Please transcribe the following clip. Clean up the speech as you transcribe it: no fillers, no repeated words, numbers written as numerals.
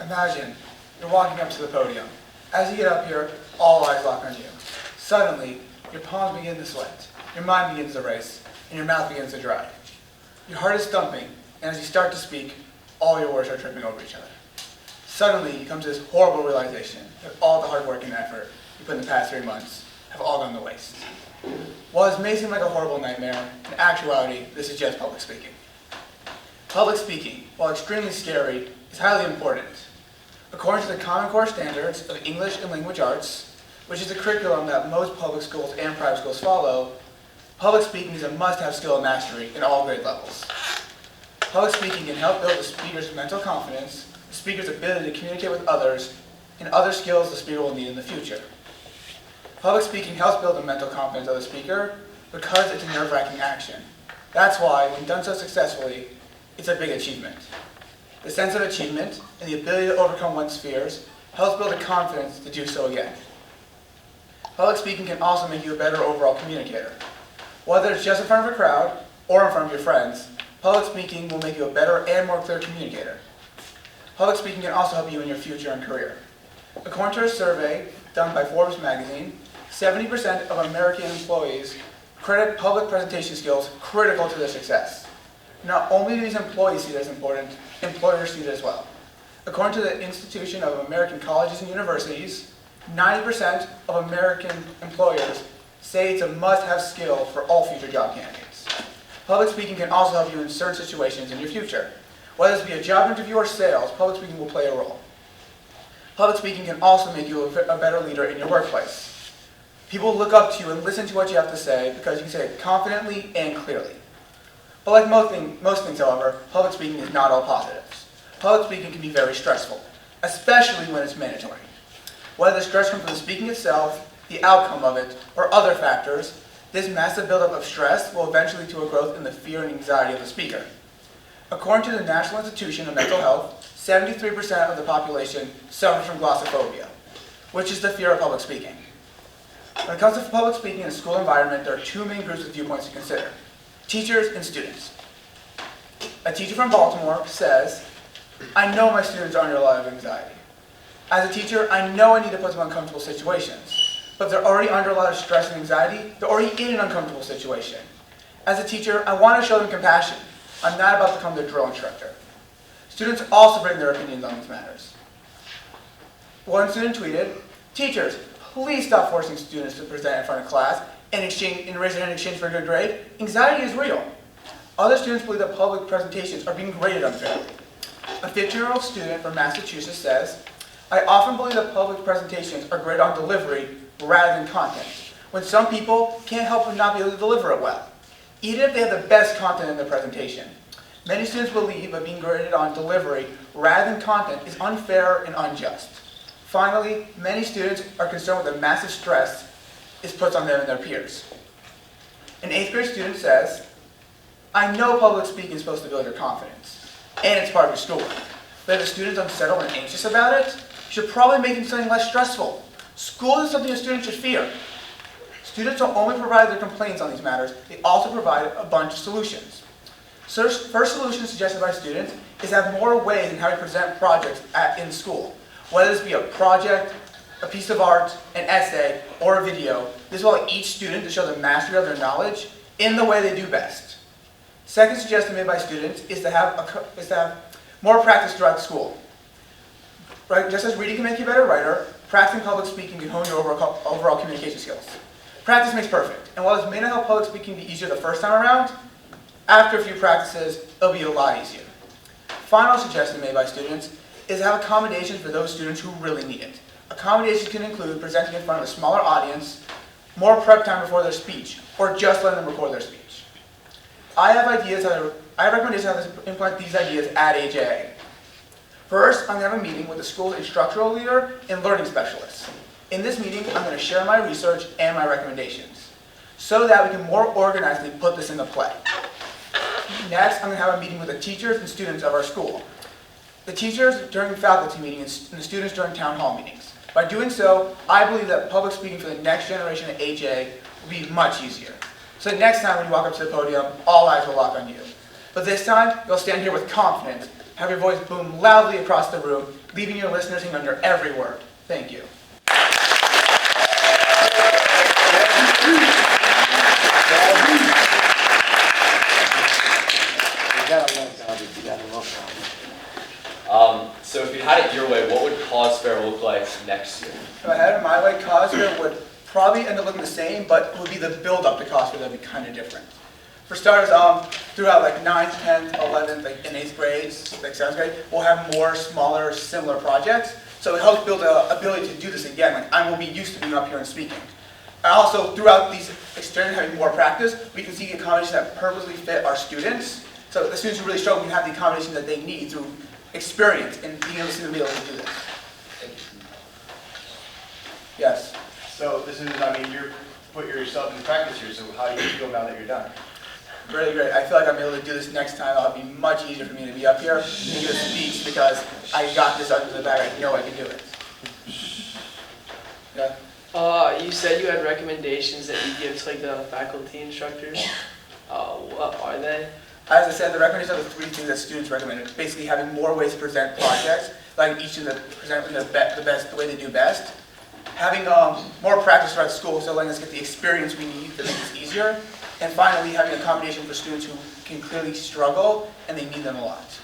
Imagine you're walking up to the podium. As you get up here, all eyes lock on you. Suddenly, your palms begin to sweat, your mind begins to race, and your mouth begins to dry. Your heart is thumping, and as you start to speak, all your words are tripping over each other. Suddenly, you come to this horrible realization that all the hard work and effort you put in the past 3 months have all gone to waste. While this may seem like a horrible nightmare, in actuality, this is just public speaking. Public speaking, while extremely scary, is highly important. According to the Common Core Standards of English and Language Arts, which is a curriculum that most public schools and private schools follow, public speaking is a must-have skill and mastery in all grade levels. Public speaking can help build the speaker's mental confidence, the speaker's ability to communicate with others, and other skills the speaker will need in the future. Public speaking helps build the mental confidence of the speaker because it's a nerve-wracking action. That's why, when done so successfully, it's a big achievement. The sense of achievement and the ability to overcome one's fears helps build the confidence to do so again. Public speaking can also make you a better overall communicator. Whether it's just in front of a crowd or in front of your friends, public speaking will make you a better and more clear communicator. Public speaking can also help you in your future and career. According to a survey done by Forbes magazine, 70% of American employees credit public presentation skills critical to their success. Not only do these employees see it as important, employers see it as well. According to the Institution of American Colleges and Universities, 90% of American employers say it's a must-have skill for all future job candidates. Public speaking can also help you in certain situations in your future. Whether this be a job interview or sales, public speaking will play a role. Public speaking can also make you a better leader in your workplace. People look up to you and listen to what you have to say because you can say it confidently and clearly. But like most things, however, public speaking is not all positives. Public speaking can be very stressful, especially when it's mandatory. Whether the stress comes from the speaking itself, the outcome of it, or other factors, this massive buildup of stress will eventually lead to a growth in the fear and anxiety of the speaker. According to the National Institution of Mental Health, 73% of the population suffers from glossophobia, which is the fear of public speaking. When it comes to public speaking in a school environment, there are two main groups of viewpoints to consider: teachers and students. A teacher from Baltimore says, "I know my students are under a lot of anxiety. As a teacher, I know I need to put them in uncomfortable situations. But if they're already under a lot of stress and anxiety, they're already in an uncomfortable situation. As a teacher, I want to show them compassion. I'm not about to become their drill instructor." Students also bring their opinions on these matters. One student tweeted, "Teachers, please stop forcing students to present in front of class and raise their hand in exchange for a good grade. Anxiety is real." Other students believe that public presentations are being graded unfairly. A 15-year-old student from Massachusetts says, "I often believe that public presentations are graded on delivery rather than content, when some people can't help but not be able to deliver it well, even if they have the best content in their presentation. Many students believe that being graded on delivery rather than content is unfair and unjust. Finally, many students are concerned with the massive stress it puts on them and their peers." An 8th grade student says, "I know public speaking is supposed to build your confidence, and it's part of your schoolwork. But if a student's unsettled and anxious about it, you should probably make it something less stressful. School is something a student should fear." Students don't only provide their complaints on these matters, they also provide a bunch of solutions. So first solution suggested by students is to have more ways in how you present projects in school. Whether this be a project, a piece of art, an essay, or a video, this will allow each student to show the mastery of their knowledge in the way they do best. Second suggestion made by students is to have more practice throughout school. Right? Just as reading can make you a better writer, practicing public speaking can hone your overall communication skills. Practice makes perfect, and while this may not help public speaking be easier the first time around, after a few practices, it'll be a lot easier. Final suggestion made by students is to have accommodations for those students who really need it. Accommodations can include presenting in front of a smaller audience, more prep time before their speech, or just letting them record their speech. I have recommendations on how to implement these ideas at AJA. First, I'm going to have a meeting with the school's instructional leader and learning specialists. In this meeting, I'm going to share my research and my recommendations, so that we can more organizedly put this into play. Next, I'm going to have a meeting with the teachers and students of our school. The teachers during faculty meetings and the students during town hall meetings. By doing so, I believe that public speaking for the next generation at AJ will be much easier. So that next time when you walk up to the podium, all eyes will lock on you. But this time, you'll stand here with confidence Have your voice boom loudly across the room, leaving your listeners hanging on your every word. Thank you. So if you had it your way, what would Cause Fair look like next year? If I had it my way, Cause Fair would probably end up looking the same, but it would be the build-up to Cause Fair that would be kind of different. For starters, throughout like 9th, 10th, 11th, like in 8th grades, like 7th grade, we'll have more smaller, similar projects. So it helps build the ability to do this again. Like I will be used to being up here and speaking. And also, throughout these experiences, having more practice, we can see accommodations that purposely fit our students. So the students who really struggle can have the accommodation that they need through experience and being able to be able to do this. Yes. So this is, I mean, you're put yourself in practice here, so how do you feel now that you're done? Really great. I feel like I'm able to do this next time. It'll be much easier for me to be up here and give a speech because I got this under the bag. I know I can do it. Yeah. You said you had recommendations that you give to like the faculty instructors. What are they? As I said, the recommendations are the 3 things that students recommend. Basically, having more ways to present projects, like each of them present the way they do best. Having more practice throughout school, so letting us get the experience we need to make this easier. And finally, having accommodation for students who can clearly struggle and they need them a lot.